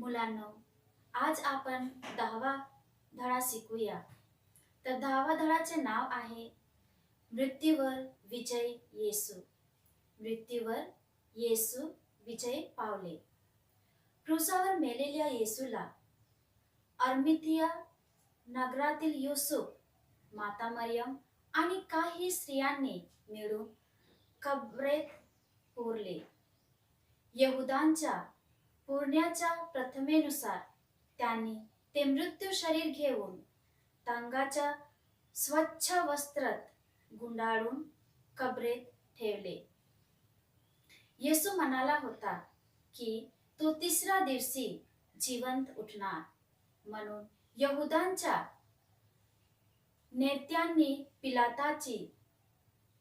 मुलांनो, आज आपण 10वा धडा शिकूया. तर 10वा धडाचे नाव आहे मृत्यूवर विजय येसू. मृत्यूवर येसू विजय पावले. क्रूसावर मेलेल्या येसूला अर्मिथिया नगरातील युसूफ, माता मरियम आणि काही स्त्रियांनी मिळून कबरेत पुरले. यहुदांच्या पुरण्याच्या प्रथमेनुसार त्यांनी ते मृत्यू शरीर घेऊन तंगाच्या स्वच्छ वस्त्रात गुंडाळून कबरेत ठेवले. येसू म्हणाला होता की तो तिसऱ्या दिवशी जिवंत उठणार, म्हणून यहुदांच्या नेत्यांनी पिलाताची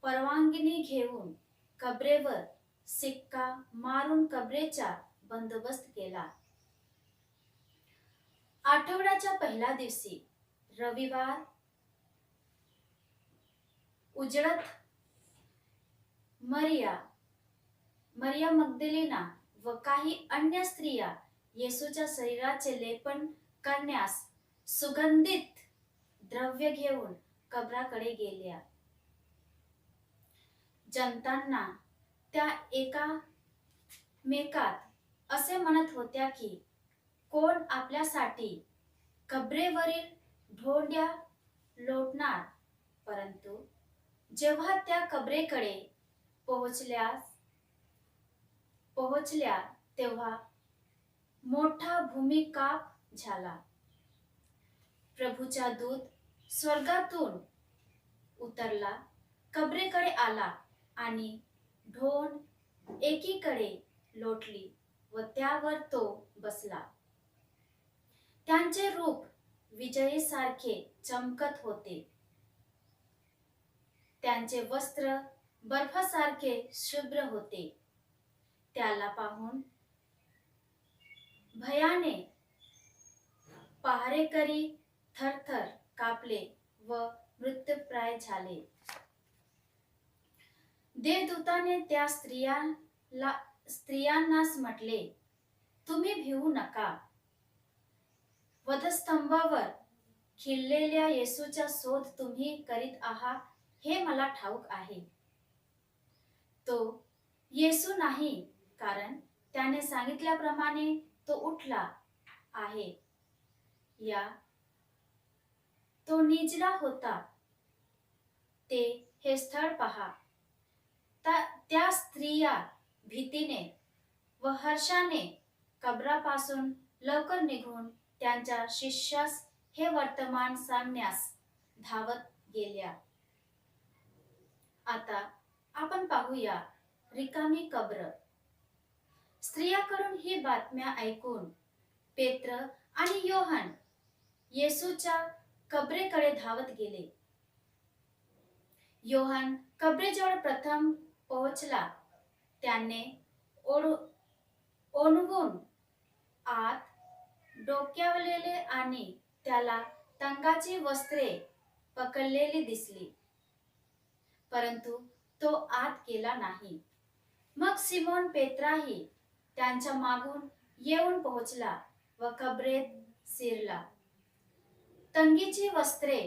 परवानगी घेऊन कबरेवर सिक्का मारून कबरेचा बंदोबस्त केला. आठवड्याच्या पहिल्या दिवशी रविवार उजळत मरिया मगदलेना व काही अन्य स्त्रिया येसूच्या शरीराचे लेपन करण्यास सुगंधित द्रव्य घेऊन कबराकडे गेल्या. जनतांना त्या एकामेकात असे म्हणत होत्या की कोण आपल्यासाठी कबरेवरील ढोंड्या लोटणार. परंतु जेव्हा त्या कबरेकडे पोहोचल्या तेव्हा मोठा भूमिकाप झाला. प्रभूचा दूत स्वर्गातून उतरला, कबरेकडे आला आणि ढोंड एकीकडे लोटली व त्यावर तो बसला. त्यांचे रूप विजयीसारखे चमकत होते. त्यांचे वस्त्र बर्फासारखे शुभ्र होते. त्याला पाहून भयाने पहारेकरी थरथर कापले व मृत्यूप्राय झाले. देवदूताने त्या स्त्रियांनास म्हटले, तुम्ही भिवू नका. वधस्तंभावर खिळलेल्या येसूचा शोध तुम्ही करीत आहात हे मला ठाऊक आहे. तो येसू नाही, कारण त्याने सांगितल्याप्रमाणे तो उठला आहे. तो निजला होता ते हे स्थळ पहा. त्या स्त्रिया भीतीने व हर्षाने कबरापासून लवकर निघून त्यांच्या शिष्यास हे वर्तमान सांगण्यास धावत गेल्या. आता आपण पाहूया रिकामी कब्र. स्त्रियाकडून ही बातम्या ऐकून पेत्र आणि योहान येसूच्या कबरेकडे धावत गेले. योहान कबरेजवळ प्रथम पोहोचला. त्याने ओणवून आत डोक्यावलेले आणि त्याला तंगाची वस्त्रे पकडलेली दिसली, परंतु तो आत गेला नाही. मग सिमोन पेत्राही त्यांच्या मागून येऊन पोहोचला व कबरेत शिरला. तंगीची वस्त्रे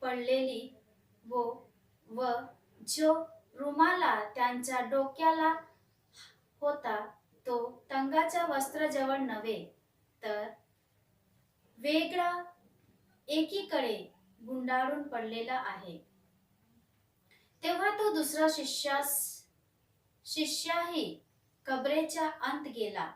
पडलेली व जो रुमाला त्यांच्या डोक्याला होता तो तंगाच्या वस्त्राजवळ नव्हे, तर वेगळा एकीकडे गुंडाळून पडलेला आहे. तेव्हा तो दुसरा शिष्याही कबरेच्या अंत गेला.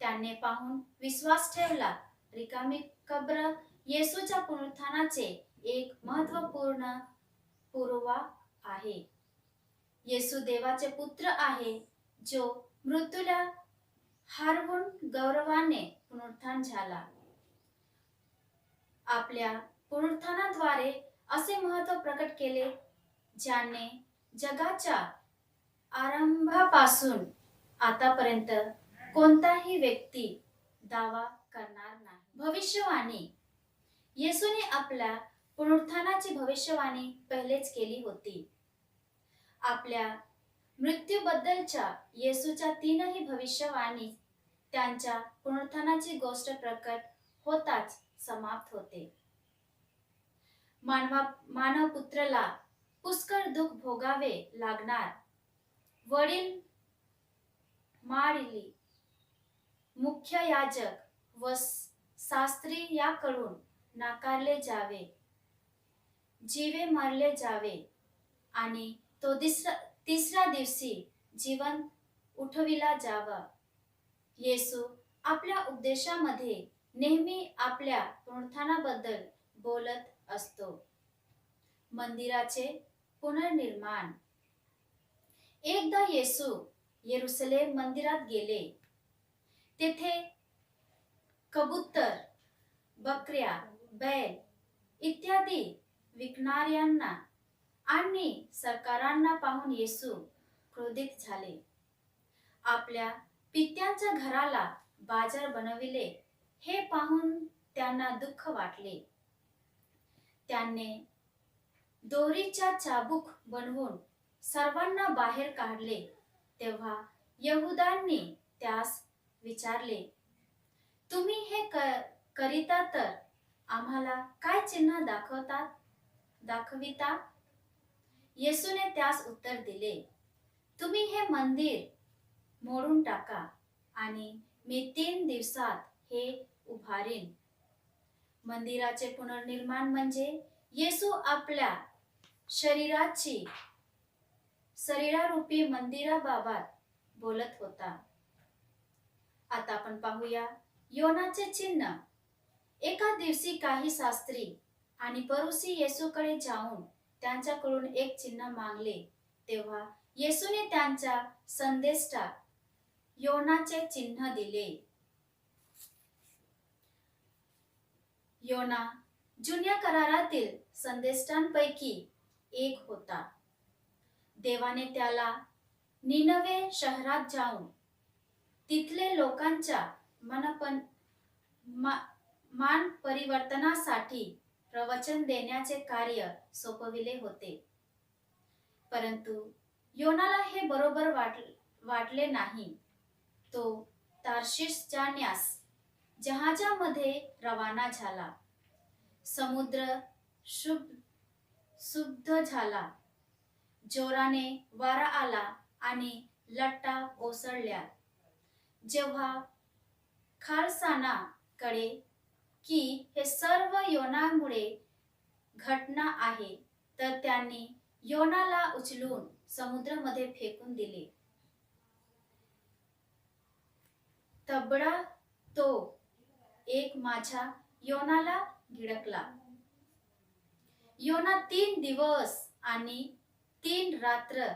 त्याने पाहून विश्वास ठेवला. रिकामी कब्र येसूच्या पुनरुत्थानाचे एक महत्त्वपूर्ण पुरावा आहे. येसू देवाचे पुत्र आहे, जो मृत्यूला हरवून गौरवाने पुनरुत्थान झाला. आपल्या पुनरुत्थानाद्वारे असे महत्त्व प्रकट केले ज्याने जगाच्या आरंभापासून आतापर्यंत कोणताही व्यक्ती दावा करणार नाही. भविष्यवाणी. येसूने आपल्या पुनरुत्थानाची भविष्यवाणी पहिलेच केली होती. आपल्या मृत्यूबद्दलच्या येसूच्या तीनही भविष्यवाणी त्यांच्या पुनरुत्थानाची गोष्ट प्रकट होताच समाप्त होते. मानवपुत्राला पुष्कळ दुःख भोगावे लागणार, वडील मारली, मुख्य याजक व शास्त्री याकडून नाकारले जावे, जीवे मारले जावे आणि तो तिसऱ्या दिवशी जिवंत उठविला जावा. येशू आपल्या उपदेशामध्ये नेहमी आपल्या पुनरुत्थानाबद्दल बोलत असतो. मंदिराचे पुनर्निर्माण. एकदा येशू येरुशलेम मंदिरात गेले. तेथे कबूतर, बकऱ्या, बैल इत्यादी विकणाऱ्यांना आणि सरकारांना पाहून येशू क्रोधित झाले. आपल्या पित्यांच्या घराला बाजार बनविले हे पाहून त्यांना दुःख वाटले. त्यांनी दोरीच्या चाबूक बनवून सर्वांना बाहेर काढले. तेव्हा यहुदांनी त्यास विचारले, तुम्ही हे करिता तर आम्हाला काय चिन्ह दाखविता? येशूने त्यास उत्तर दिले, तुम्ही हे मंदिर मोडून टाका आणि मी 3 दिवसात हे उभारीन. मंदिराचे पुनर्निर्माण म्हणजे येशू आपल्या शरीरारूपी मंदिराबाबत बोलत होता. आता आपण पाहूया योनाचे चिन्ह. एका दिवशी काही शास्त्री आणि फरीसी येशूकडे जाऊन त्यांच्याकडून एक चिन्ह मागले. तेव्हा येशूने त्यांच्या संदेष्टात योनाचे चिन्ह दिले. योना जुन्या करारातील संदेष्टांपैकी एक होता. देवाने त्याला निनवे शहरात जाऊन तिथले लोकांच्या मान परिवर्तनासाठी प्रवचन देण्याचे कार्य सोपविले होते. परंतु योनाला हे बरोबर वाटले नाही. तो तार्शिश जाण्यास जहाजामध्ये रवाना झाला. समुद्र स्तब्ध झाला. जोराने वारा आला आणि लाटा ओसरल्या. जेव्हा खालसाना कळे की हे सर्व योनामुळे घटना आहे, तर त्यांनी योनाला उचलून समुद्रामध्ये फेकून दिले. तबडा तो एक मासा योनाला गिळला. योना 3 दिवस आणि 3 रात्र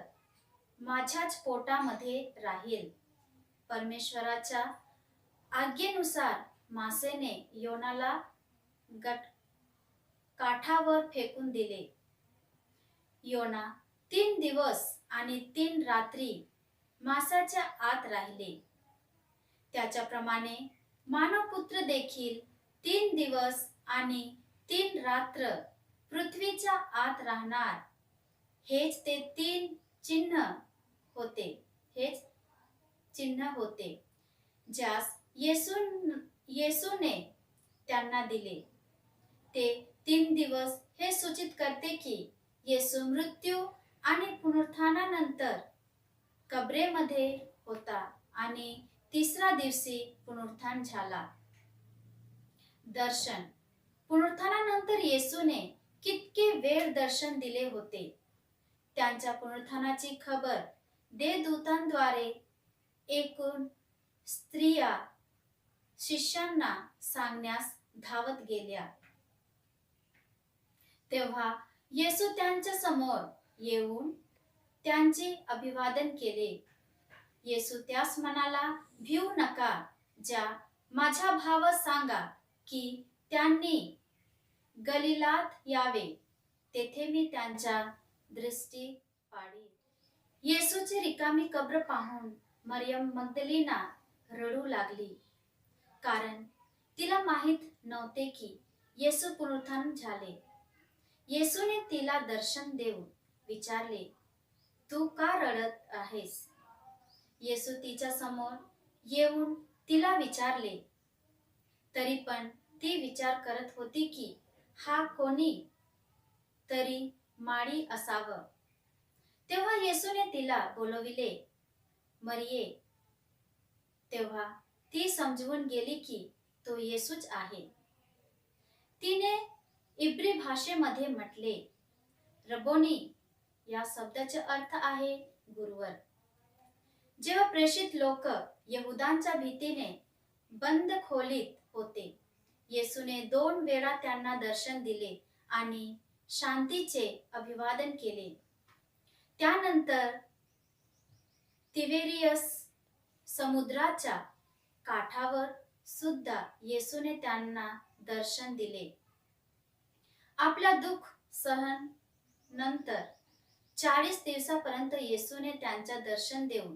माझ्याच पोटामध्ये राहील. परमेश्वराच्या आज्ञेनुसार मासेने योनाला काठावर फेकून दिले. योना 3 दिवस आणि 3 रात्री मासाच्या आत राहिले. त्याच्याप्रमाणे मानवपुत्र देखील 3 दिवस आणि 3 रात्र पृथ्वीच्या आत राहणार. हेच ते 3 चिन्ह होते ज्यास येशूने त्यांना दिले. ते 3 दिवस हे सूचित करते की येशू मृत्यू आणि पुनरुत्थानानंतर कबरेमध्ये होता आणि 3ऱ्या दिवशी पुनरुत्थान झाला. दर्शन. पुनरुत्थानानंतर येशूने कितके वेळ दर्शन दिले होते. त्यांच्या पुनरुत्थानाची खबर देवदूतांद्वारे एकूण स्त्रिया शिष्यांना सांगण्यास धावत गेल्या. तेव्हा येशू त्यांच्या समोर येऊन त्यांचे अभिवादन केले. येशू त्यास म्हणाला, भिवू नका. जा, माझ्या भावास सांगा की त्यांनी गलिलात यावे. तेथे मी त्यांच्या दृष्टी पाडीन. येशूची रिकामी कब्र पाहून मरियम मगदलीना रडू लागली, कारण तिला माहित नव्हते की येशू पुनरुत्थान झाले. येशूने तिला दर्शन देऊन विचारले, तू का रडत आहेस? येशू तिच्या समोर येऊन तिला विचारले, तरी पण ती विचार करत होती की हा कोणी तरी माळी असावं. तेव्हा येसूने तिला बोलविले, मरिये. तेव्हा ती समजून गेली की तो येसूच आहे. तिने इब्री भाषेमध्ये म्हटले, रबोनी. या शब्दाचा अर्थ आहे गुरुवर. जेव्हा प्रेषित लोक यहुदांच्या भीतीने बंद खोलीत होते, येसूने 2 वेळा त्यांना दर्शन दिले आणि शांतीचे अभिवादन केले. त्यानंतर तिबेरियस समुद्राच्या काठावर सुद्धा येसूने त्यांना दर्शन दिले. आपल्या दुःख सहन नंतर 40 दिवसापर्यंत येसूने त्यांच्या दर्शन देऊन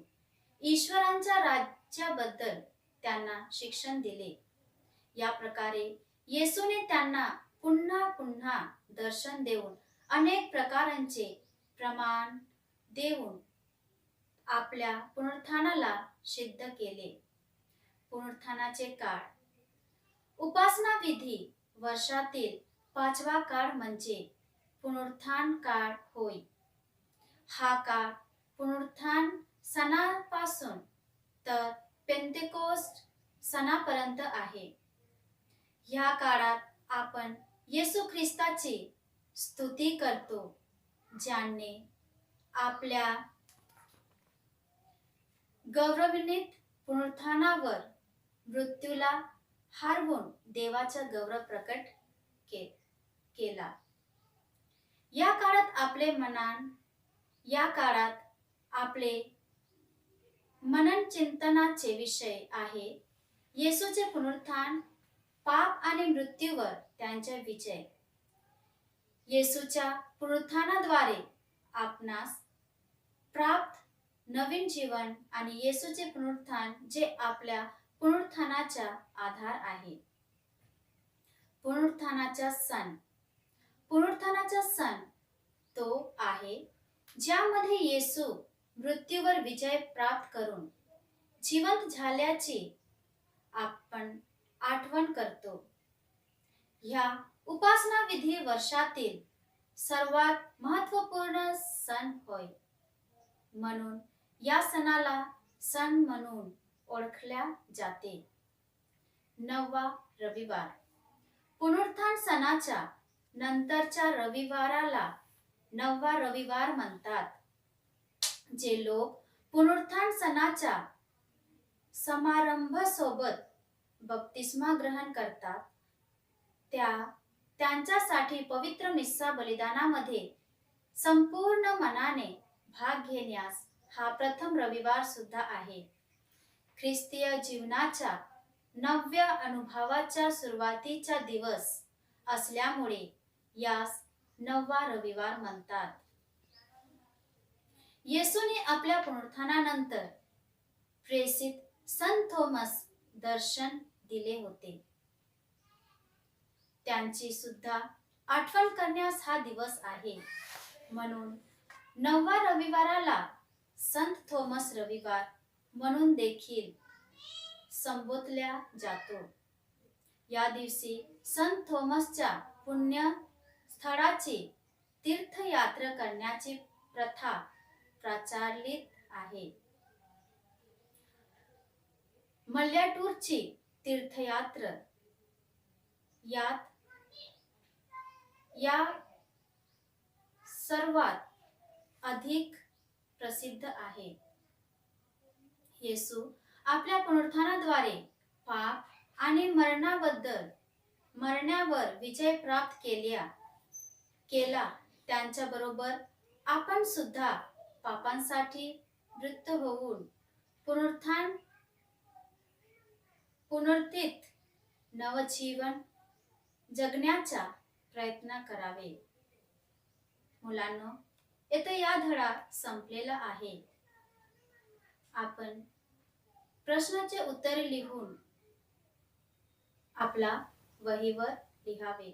ईश्वरांच्या राज्याबद्दल त्यांना शिक्षण दिले. या प्रकारे येसूने त्यांना पुन्हा पुन्हा दर्शन देऊन अनेक प्रकारांचे प्रमाण देऊन आपल्या पुनरुत्थानाला सिद्ध केले. पुनरुत्थानाचे काळ. उपासना विधी वर्षातील 5वा काळ म्हणजे पुनरुत्थान काळ होय. हा काळ पुनरुत्थान सणापासून तर पेंतेकोस्ट सणापर्यंत आहे. ह्या काळात आपण येशू ख्रिस्ताची स्तुती करतो, ज्याने आपल्या गौरवान्वित पुनरुत्थानावर मृत्यूला हरवून देवाचा गौरव प्रकट केला. या काळात आपले मनन चिंतनाचे विषय आहे येशूचे पुनरुत्थान, पाप आणि मृत्यूवर त्यांचा विजय. येशूच्या पुनरुत्थानाद्वारे आपणास प्राप्त नवीन जीवन आणि येशूचे पुनरुत्थान जे आपल्या पुनरुत्थानाचा आधार आहे. पुनरुत्थानाचा सण. पुनरुत्थानाचा सण तो आहे ज्यामध्ये येशू मृत्यूवर विजय प्राप्त करून जिवंत झाल्याची आपण आठवण करतो. ह्या उपासना विधी वर्षातील सर्वात महत्त्वपूर्ण सण होय. म्हणून या सणाला सण म्हणून ओळखल्या जाते. 9वा रविवार. पुनरुत्थान सणाच्या नंतरच्या रविवाराला 9वा रविवार म्हणतात. जे लोक पुनरुत्थान सणाच्या समारंभासोबत बप्तिस्मा ग्रहण करतात, त्यांच्यासाठी पवित्र मिस्सा बलिदानामध्ये संपूर्ण मनाने भाग घेण्यास हा प्रथम रविवार सुद्धा आहे. ख्रिस्तीय जीवनाच्या नव्या अनुभवाच्या सुरुवातीचा दिवस असल्यामुळे यास 9वा रविवार म्हणतात. येशूने आपल्या पुनरुत्थानानंतर प्रेषित संत थोमस दर्शन दिले होते. त्यांची सुद्धा आठवण करण्यास हा दिवस आहे. म्हणून 9वा रविवाराला संत थोमस रविवार म्हणून देखील संबोधल्या जातो. या दिवशी संत थोमसच्या पुण्य स्थळाची तीर्थयात्रा करण्याची प्रथा प्रचलित आहे. मल्याटूरची तीर्थयात्रा या सर्वात अधिक प्रसिद्ध आहे. येशू आपल्या पुनरुत्थानाद्वारे पाप आणि मरणावर विजय प्राप्त केला. त्यांच्याबरोबर आपण सुद्धा पापांसाठी मृत होऊन पुनरुत्थित नवजीवन जगण्याचा प्रयत्न करावे. मुलांनो, येथे या धडा संपलेला आहे. आपण प्रश्नाचे उत्तर लिहून आपला वहीवर लिहावे.